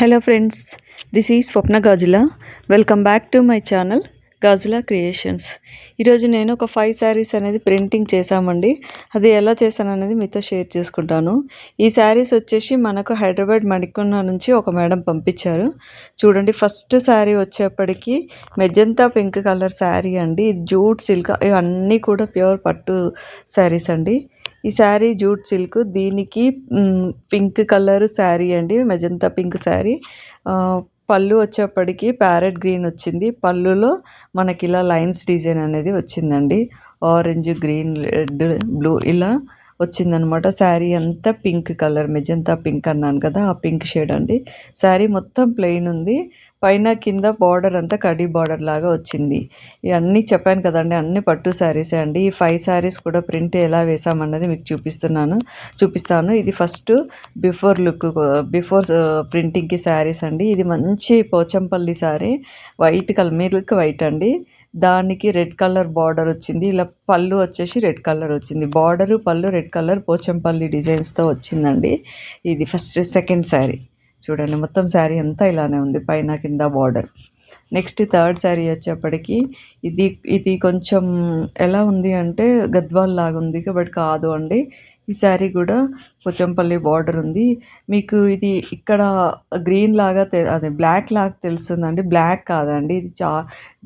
Hello friends, this is Swapna Gajula. Welcome back to my channel Gajula creations. ఈరోజు నేను ఒక 5 శారీస్ అనేది printing చేశామండి. అది ఎలా చేశాను అనేది మీతో షేర్ చేసుకుంటాను. ఈ శారీస్ వచ్చేసి మనకు హైదరాబాద్ మణికొండ నుంచి ఒక మేడం పంపించారు. చూడండి, ఫస్ట్ శారీ వచ్చేప్పటికి మెజంతా పింక్ కలర్ శారీ అండి. ఇది జూట్ సిల్క్, ఇవన్నీ కూడా ప్యూర్ పట్టు శారీస్ అండి. ఈ శారీ జూట్ సిల్క్, దీనికి పింక్ కలర్ శారీ అండి, మెజంతా పింక్ శారీ. పళ్ళు వచ్చేప్పటికి ప్యారెట్ గ్రీన్ వచ్చింది. పళ్ళులో మనకి ఇలా లైన్స్ డిజైన్ అనేది వచ్చిందండి. ఆరెంజ్, గ్రీన్, రెడ్, బ్లూ ఇలా వచ్చిందనమాట. శారీ అంతా పింక్ కలర్, మెజంతా పింక్ అన్నాను కదా, ఆ పింక్ షేడ్ అండి. శారీ మొత్తం ప్లెయిన్ ఉంది. పైన కింద బార్డర్ అంతా కడీ బార్డర్ లాగా వచ్చింది. ఇవన్నీ చెప్పాను కదండి, అన్ని పట్టు శారీసే అండి. ఈ 5 శారీస్ కూడా ప్రింట్ ఎలా వేసామన్నది మీకు చూపిస్తాను. ఇది ఫస్ట్ బిఫోర్ లుక్, బిఫోర్ ప్రింటింగ్కి శారీస్ అండి. ఇది మంచి Pochampally sari, white colour, milk white అండి. దానికి రెడ్ కలర్ బార్డర్ వచ్చింది. ఇలా పళ్ళు వచ్చేసి రెడ్ కలర్ వచ్చింది. బార్డరు, పళ్ళు రెడ్ కలర్ పోచంపల్లి డిజైన్స్తో వచ్చిందండి. ఇది సెకండ్ శారీ. చూడండి, మొత్తం శారీ అంతా ఇలానే ఉంది, పైన కింద బార్డర్. నెక్స్ట్ థర్డ్ శారీ వచ్చేప్పటికి ఇది కొంచెం ఎలా ఉంది అంటే గద్వాల్ లాగా ఉంది, బట్ కాదు అండి. ఈ శారీ కూడా పోచంపల్లి బార్డర్ ఉంది. మీకు ఇది ఇక్కడ గ్రీన్ లాగా అదే బ్లాక్ లాగా తెలుస్తుందండి. బ్లాక్ కాదండి, ఇది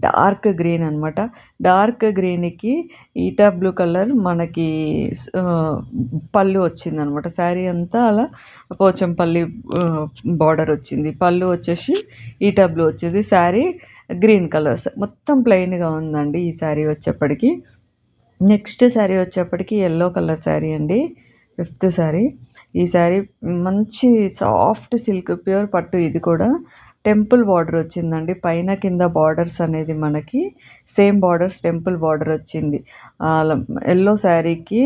డార్క్ గ్రీన్ అనమాట. డార్క్ గ్రీన్కి ఈటా బ్లూ కలర్ మనకి పళ్ళు వచ్చిందనమాట. శారీ అంతా అలా పోచంపల్లి బార్డర్ వచ్చింది. పళ్ళు వచ్చేసి ఈటా బ్లూ వచ్చింది. శారీ గ్రీన్ కలర్స్, మొత్తం ప్లెయిన్గా ఉందండి ఈ శారీ వచ్చేప్పటికి. నెక్స్ట్ శారీ వచ్చేప్పటికి ఎల్లో కలర్ శారీ అండి, 5th శారీ. ఈ శారీ మంచి సాఫ్ట్ సిల్క్, ప్యూర్ పట్టు. ఇది కూడా టెంపుల్ బార్డర్ వచ్చిందండి. పైన కింద బార్డర్స్ అనేది మనకి సేమ్ బార్డర్స్, టెంపుల్ బార్డర్ వచ్చింది. ఎల్లో శారీకి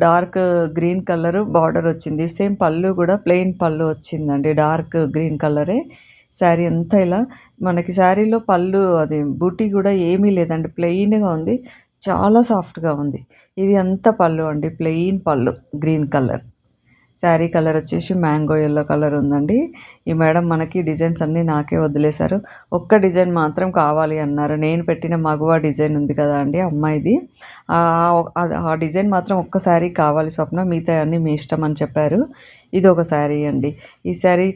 డార్క్ గ్రీన్ కలర్ బార్డర్ వచ్చింది. సేమ్ పళ్ళు కూడా ప్లెయిన్ పళ్ళు వచ్చిందండి, డార్క్ గ్రీన్ కలరే. శారీ అంతా ఇలా మనకి శారీలో పళ్ళు అది బూటీ కూడా ఏమీ లేదండి, ప్లెయిన్గా ఉంది, చాలా సాఫ్ట్గా ఉంది. ఇది అంతా పళ్ళు అండి, ప్లెయిన్ పళ్ళు, గ్రీన్ కలర్. శారీ కలర్ వచ్చేసి మ్యాంగో ఎల్లో కలర్ ఉందండి. ఈ మేడం మనకి డిజైన్స్ అన్నీ నాకే వదిలేశారు. ఒక్క డిజైన్ మాత్రం కావాలి అన్నారు. నేను పెట్టిన మగువా డిజైన్ ఉంది కదా అండి, అమ్మాయిది. ఆ డిజైన్ మాత్రం ఒక్క శారీ కావాలి స్వప్న, మిగతా అన్నీ మీ ఇష్టం అని చెప్పారు. ఇది ఒక శారీ అండి. ఈ శారీ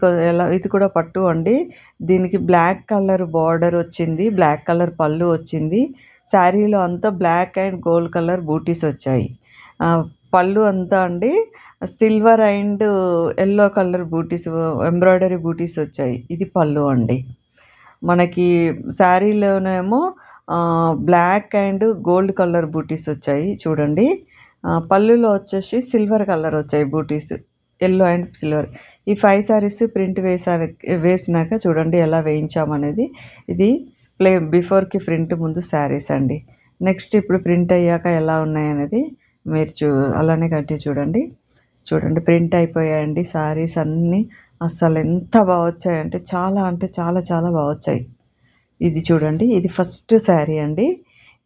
ఇది కూడా పట్టు అండి. దీనికి బ్లాక్ కలర్ బార్డర్ వచ్చింది, బ్లాక్ కలర్ పళ్ళు వచ్చింది. శారీలో అంతా బ్లాక్ అండ్ గోల్డ్ కలర్ బూటీస్ వచ్చాయి. పళ్ళు అంతా అండి సిల్వర్ అండ్ ఎల్లో కలర్ బూటీస్, ఎంబ్రాయిడరీ బూటీస్ వచ్చాయి. ఇది పళ్ళు అండి. మనకి శారీలోనేమో బ్లాక్ అండ్ గోల్డ్ కలర్ బూటీస్ వచ్చాయి చూడండి. పళ్ళులో వచ్చేసి సిల్వర్ కలర్ వచ్చాయి బూటీస్, ఎల్లో అండ్ సిల్వర్. ఈ 5 శారీస్ ప్రింట్ వేసినాక చూడండి ఎలా వేయించామనేది. ఇది బిఫోర్కి ప్రింట్ ముందు శారీస్ అండి. నెక్స్ట్ ఇప్పుడు ప్రింట్ అయ్యాక ఎలా ఉన్నాయనేది మీరు అలానే కంటిన్యూ చూడండి. ప్రింట్ అయిపోయాయండి శారీస్ అన్నీ. అస్సలు ఎంత బాగా వచ్చాయంటే చాలా అంటే చాలా చాలా బాగా వచ్చాయి. ఇది చూడండి, ఇది ఫస్ట్ శారీ అండి.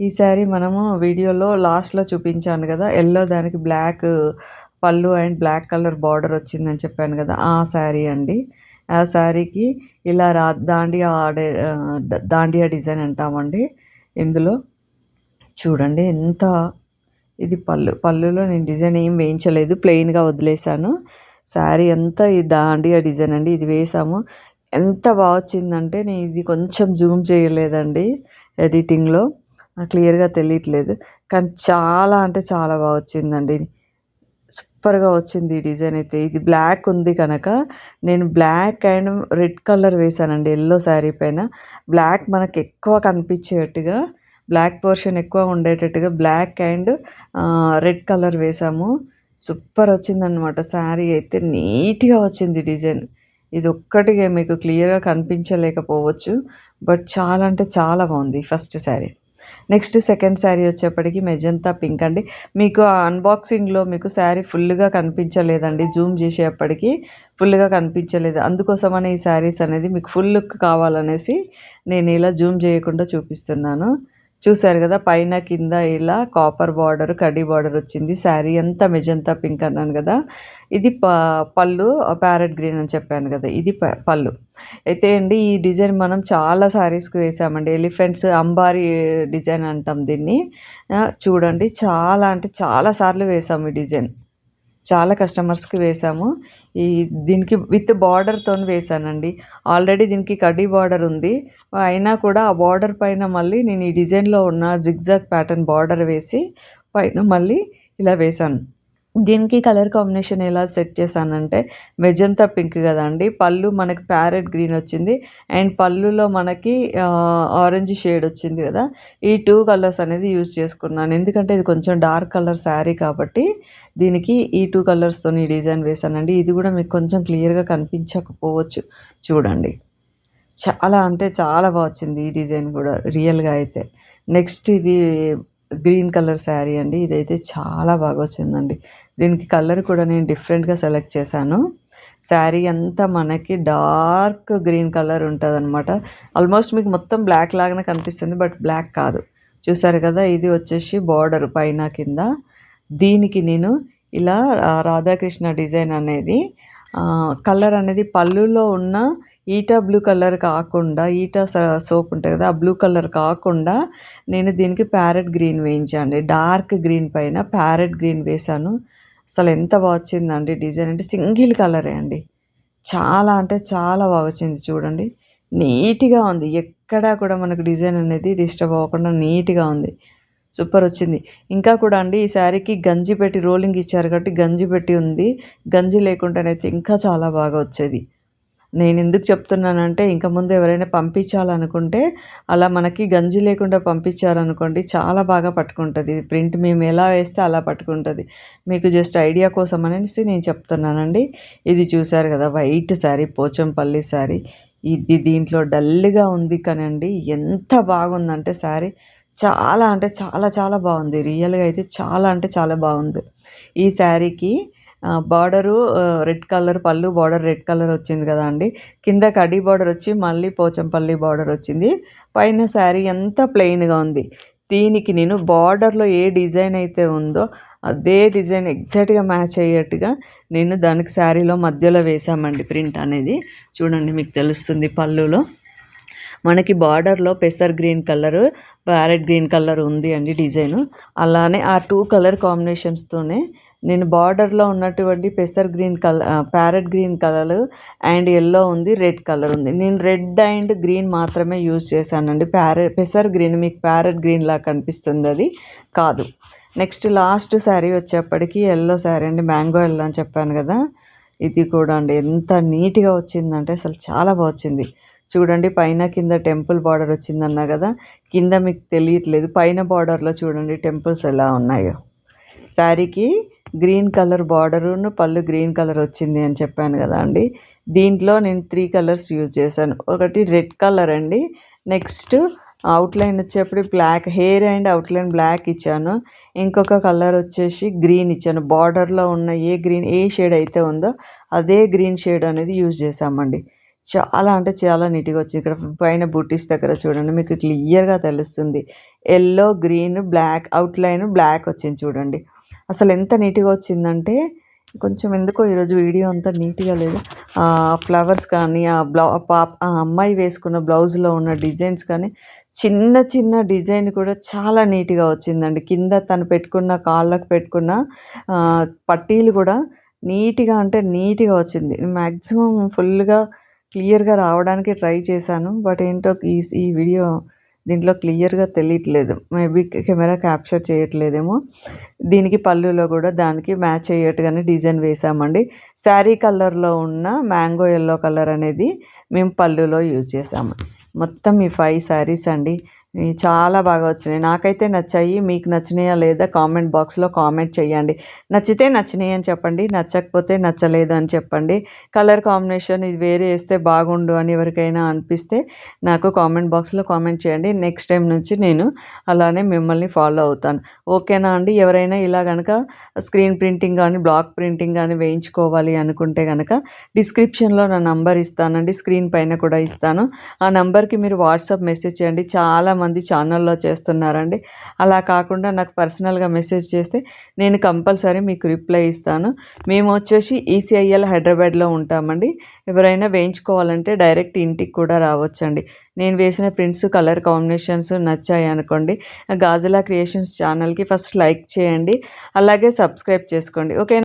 ఈ శారీ మనము వీడియోలో లాస్ట్లో చూపించాను కదా, ఎల్లో దానికి బ్లాక్ పళ్ళు అండ్ బ్లాక్ కలర్ బార్డర్ వచ్చిందని చెప్పాను కదా, ఆ శారీ అండి. ఆ శారీకి ఇలా దాండియా డిజైన్ అంటామండి. ఇందులో చూడండి ఎంత, ఇది పళ్ళులో నేను డిజైన్ ఏం వేయించలేదు, ప్లెయిన్గా వదిలేసాను. శారీ అంతా ఈ దాండియా డిజైన్ అండి. ఇది వేసాము, ఎంత బాగా వచ్చిందంటే నేను ఇది కొంచెం జూమ్ చేయలేదండి ఎడిటింగ్లో, క్లియర్గా తెలియట్లేదు, కానీ చాలా అంటే చాలా బాగా వచ్చిందండి. సూపర్గా వచ్చింది ఈ డిజైన్ అయితే. ఇది బ్లాక్ ఉంది కనుక నేను బ్లాక్ అండ్ రెడ్ కలర్ వేసానండి. ఎల్లో శారీ పైన బ్లాక్ మనకు ఎక్కువ కనిపించేట్టుగా, బ్లాక్ పోర్షన్ ఎక్కువ ఉండేటట్టుగా బ్లాక్ అండ్ రెడ్ కలర్ వేసాము. సూపర్ వచ్చిందనమాట. శారీ అయితే నీట్గా వచ్చింది డిజైన్. ఇది ఒక్కటిగా మీకు క్లియర్గా కనిపించలేకపోవచ్చు, బట్ చాలా అంటే చాలా బాగుంది first sari. Next second sari వచ్చేప్పటికి మెజంతా పింక్ అండి. మీకు అన్బాక్సింగ్లో మీకు శారీ ఫుల్గా కనిపించలేదండి, జూమ్ చేసేప్పటికి ఫుల్గా కనిపించలేదు. అందుకోసమనే ఈ శారీస్ అనేది మీకు ఫుల్ లుక్ కావాలనేసి నేను ఇలా జూమ్ చేయకుండా చూపిస్తున్నాను. చూసారు కదా, పైన కింద ఇలా కాపర్ బార్డర్, కడ్డీ బార్డర్ వచ్చింది. శారీ అంతా మెజంతా పింక్ అన్నాను కదా. ఇది పళ్ళు ప్యారెట్ గ్రీన్ అని చెప్పాను కదా, ఇది పళ్ళు. అయితే అండి ఈ డిజైన్ మనం చాలా శారీస్కి వేసామండి. ఎలిఫెంట్స్ అంబారీ డిజైన్ అంటాం దీన్ని. చూడండి, చాలా అంటే చాలా సార్లు వేసాము ఈ డిజైన్. చాలా కస్టమర్స్కి వేసాము. దీనికి విత్ బార్డర్తో వేసానండి. ఆల్రెడీ దీనికి కడ్డీ బార్డర్ ఉంది. అయినా కూడా ఆ బార్డర్ పైన మళ్ళీ నేను ఈ డిజైన్లో ఉన్న జిగ్జాగ్ ప్యాటర్న్ బార్డర్ వేసి పైన మళ్ళీ ఇలా వేశాను. దీనికి కలర్ కాంబినేషన్ ఎలా సెట్ చేశానంటే, మెజంతా పింక్ కదండి, పళ్ళు మనకి ప్యారెట్ గ్రీన్ వచ్చింది. అండ్ పళ్ళులో మనకి ఆరెంజ్ షేడ్ వచ్చింది కదా. ఈ 2 కలర్స్ అనేది యూజ్ చేసుకున్నాను. ఎందుకంటే ఇది కొంచెం డార్క్ కలర్ శారీ కాబట్టి దీనికి ఈ 2 కలర్స్తో ఈ డిజైన్ వేశానండి. ఇది కూడా మీకు కొంచెం క్లియర్గా కనిపించకపోవచ్చు. చూడండి, చాలా అంటే చాలా బాగా వచ్చింది ఈ డిజైన్ కూడా రియల్గా అయితే. నెక్స్ట్ ఇది గ్రీన్ కలర్ శారీ అండి. ఇదైతే చాలా బాగా వచ్చిందండి. దీనికి కలర్ కూడా నేను డిఫరెంట్గా సెలెక్ట్ చేశాను. శారీ అంతా మనకి డార్క్ గ్రీన్ కలర్ ఉంటుందన్నమాట. ఆల్మోస్ట్ మీకు మొత్తం బ్లాక్ లాగానే కనిపిస్తుంది, బట్ బ్లాక్ కాదు. చూసారు కదా, ఇది వచ్చేసి బార్డర్ పైన కింద. దీనికి నేను ఇలా రాధాకృష్ణ డిజైన్ అనేది కలర్ అనేది పళ్ళులో ఉన్న ఈటా బ్లూ కలర్ కాకుండా, ఈటా సోప్ ఉంటుంది కదా, ఆ బ్లూ కలర్ కాకుండా నేను దీనికి ప్యారెట్ గ్రీన్ వేయించాను. డార్క్ గ్రీన్ పైన ప్యారెట్ గ్రీన్ వేశాను. అసలు ఎంత బాగా వచ్చిందండి డిజైన్. అంటే సింగిల్ కలరే అండి. చాలా అంటే చాలా బాగా వచ్చింది. చూడండి, నీట్గా ఉంది. ఎక్కడా కూడా మనకు డిజైన్ అనేది డిస్టర్బ్ అవ్వకుండా నీట్గా ఉంది. సూపర్ వచ్చింది. ఇంకా కూడా అండి ఈ శారీకి గంజి పెట్టి రోలింగ్ ఇచ్చారు కాబట్టి గంజి పెట్టి ఉంది. గంజి లేకుండానైతే ఇంకా చాలా బాగా వచ్చేది. నేను ఎందుకు చెప్తున్నానంటే, ఇంక ముందు ఎవరైనా పంపించాలనుకుంటే అలా మనకి గంజి లేకుండా పంపించారనుకోండి, చాలా బాగా పట్టుకుంటుంది. ప్రింట్ మేము ఎలా వేస్తే అలా పట్టుకుంటుంది. మీకు జస్ట్ ఐడియా కోసం అనేసి నేను చెప్తున్నానండి. ఇది చూసారు కదా, వైట్ శారీ, పోచంపల్లి శారీ. ఇది దీంట్లో డల్గా ఉంది కానండి ఎంత బాగుందంటే శారీ, చాలా అంటే చాలా చాలా బాగుంది. రియల్గా అయితే చాలా అంటే చాలా బాగుంది. ఈ శారీకి బార్డరు రెడ్ కలర్, పళ్ళు బార్డర్ రెడ్ కలర్ వచ్చింది కదా అండి. కింద కడ్డీ బార్డర్ వచ్చి మళ్ళీ పోచంపల్లి బార్డర్ వచ్చింది. పైన శారీ అంతా ప్లెయిన్గా ఉంది. దీనికి నేను బార్డర్లో ఏ డిజైన్ అయితే ఉందో అదే డిజైన్ ఎగ్జాక్ట్గా మ్యాచ్ అయ్యేట్టుగా నేను దానికి శారీలో మధ్యలో వేసామండి ప్రింట్ అనేది. చూడండి, మీకు తెలుస్తుంది. పళ్ళులో మనకి బార్డర్లో పెసర్ green colour, parrot green colour ఉంది అండి డిజైను. అలానే ఆ 2 కలర్ కాంబినేషన్స్తోనే నేను బార్డర్లో ఉన్నటువంటి పెసర్ green parrot green colour and yellow ఉంది, రెడ్ కలర్ ఉంది. నేను రెడ్ అండ్ గ్రీన్ మాత్రమే యూజ్ చేశానండి. పెసర్ గ్రీన్ మీకు ప్యారెట్ గ్రీన్ లాగా కనిపిస్తుంది, అది కాదు. నెక్స్ట్ లాస్ట్ శారీ వచ్చేప్పటికి ఎల్లో శారీ అండి, మ్యాంగో ఎల్లో అని చెప్పాను కదా. ఇది కూడా అండి ఎంత నీట్గా వచ్చిందంటే అసలు చాలా బాగా వచ్చింది. చూడండి, పైన కింద టెంపుల్ బార్డర్ వచ్చిందన్నా కదా, కింద మీకు తెలియట్లేదు. పైన బార్డర్లో చూడండి టెంపుల్స్ ఎలా ఉన్నాయో. శారీకి గ్రీన్ కలర్ బార్డరును పళ్ళు గ్రీన్ కలర్ వచ్చింది అని చెప్పాను కదా అండి. దీంట్లో నేను 3 కలర్స్ యూజ్ చేశాను. ఒకటి రెడ్ కలర్ అండి. నెక్స్ట్ అవుట్లైన్ వచ్చేప్పుడు black, hair and outline black ఇచ్చాను. ఇంకొక కలర్ వచ్చేసి గ్రీన్ ఇచ్చాను. బార్డర్లో ఉన్న ఏ షేడ్ అయితే ఉందో అదే గ్రీన్ షేడ్ అనేది యూజ్ చేసామండి. చాలా అంటే చాలా నీట్గా వచ్చింది. ఇక్కడ పైన బూటీస్ దగ్గర చూడండి, మీకు క్లియర్గా తెలుస్తుంది. Yellow, green, black outline black వచ్చింది చూడండి. అసలు ఎంత నీట్గా వచ్చిందంటే, కొంచెం ఎందుకో ఈరోజు వీడియో అంతా నీట్గా లేదు. ఫ్లవర్స్ కానీ ఆ అమ్మాయి వేసుకున్న బ్లౌజ్లో ఉన్న డిజైన్స్ కానీ, చిన్న చిన్న డిజైన్ కూడా చాలా నీట్గా వచ్చిందండి. కింద తను పెట్టుకున్న కాళ్ళకు పెట్టుకున్న పట్టీలు కూడా నీట్గా అంటే నీట్గా వచ్చింది. మ్యాక్సిమం ఫుల్గా క్లియర్గా రావడానికి ట్రై చేశాను, బట్ ఏంటో ఈ వీడియో దీంట్లో క్లియర్గా తెలియట్లేదు. మేబీ కెమెరా క్యాప్చర్ చేయట్లేదేమో. దీనికి పళ్ళులో కూడా దానికి మ్యాచ్ అయ్యేట్టుగానే డిజైన్ వేసామండి. శారీ కలర్లో ఉన్న మ్యాంగో ఎల్లో కలర్ అనేది మేము పళ్ళులో యూజ్ చేసాము. మొత్తం ఈ 5 శారీస్ అండి. చాలా బాగా వచ్చినాయి. నాకైతే నచ్చాయి. మీకు నచ్చినాయా లేదా కామెంట్ బాక్స్లో కామెంట్ చేయండి. నచ్చితే నచ్చినాయి అని చెప్పండి, నచ్చకపోతే నచ్చలేదు అని చెప్పండి. కలర్ కాంబినేషన్ ఇది వేరే వేస్తే బాగుండు అని ఎవరికైనా అనిపిస్తే నాకు కామెంట్ బాక్స్లో కామెంట్ చేయండి. నెక్స్ట్ టైం నుంచి నేను అలానే మిమ్మల్ని ఫాలో అవుతాను. ఓకేనా అండి. ఎవరైనా ఇలా కనుక స్క్రీన్ ప్రింటింగ్ కానీ బ్లాక్ ప్రింటింగ్ కానీ వేయించుకోవాలి అనుకుంటే కనుక డిస్క్రిప్షన్లో నా నంబర్ ఇస్తానండి, స్క్రీన్ పైన కూడా ఇస్తాను. ఆ నంబర్కి మీరు వాట్సాప్ మెసేజ్ చేయండి. చాలా చాలామంది ఛానల్లో చేస్తున్నారండి. అలా కాకుండా నాకు పర్సనల్గా మెసేజ్ చేస్తే నేను కంపల్సరీ మీకు రిప్లై ఇస్తాను. మేము వచ్చేసి ఈసీఐఎల్ హైదరాబాద్లో ఉంటామండి. ఎవరైనా వేయించుకోవాలంటే డైరెక్ట్ ఇంటికి కూడా రావచ్చండి. నేను వేసిన ప్రింట్స్ కలర్ కాంబినేషన్స్ నచ్చాయి అనుకోండి, గాజులా క్రియేషన్స్ ఛానల్కి ఫస్ట్ లైక్ చేయండి, అలాగే సబ్స్క్రైబ్ చేసుకోండి. ఓకే.